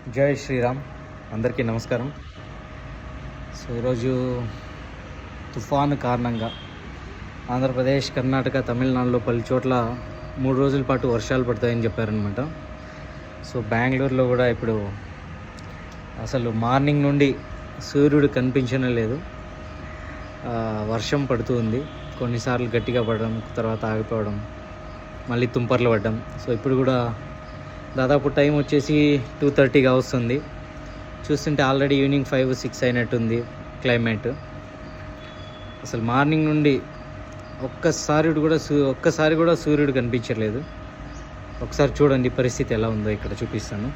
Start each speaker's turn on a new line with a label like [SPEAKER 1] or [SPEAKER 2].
[SPEAKER 1] జై శ్రీరామ్. అందరికీ నమస్కారం. సో ఈరోజు తుఫాను కారణంగా ఆంధ్రప్రదేశ్, కర్ణాటక, తమిళనాడులో పలు చోట్ల 3 రోజుల పాటు వర్షాలు పడతాయని చెప్పారనమాట. సో బెంగళూరులో కూడా ఇప్పుడు అసలు మార్నింగ్ నుండి సూర్యుడు కనిపించనే లేదు. వర్షం పడుతూ ఉంది. కొన్నిసార్లు గట్టిగా పడడం, తర్వాత ఆగిపోవడం, మళ్ళీ తుంపర్లు పడ్డం. సో ఇప్పుడు కూడా దాదాపు టైం వచ్చేసి 2:30గా వస్తుంది. చూస్తుంటే ఆల్రెడీ ఈవినింగ్ 5-6 అయినట్టుంది క్లైమేట్. అసలు మార్నింగ్ నుండి ఒక్కసారి కూడా సూర్యుడు కనిపించలేదు. ఒకసారి చూడండి పరిస్థితి ఎలా ఉందో ఇక్కడ చూపిస్తాను.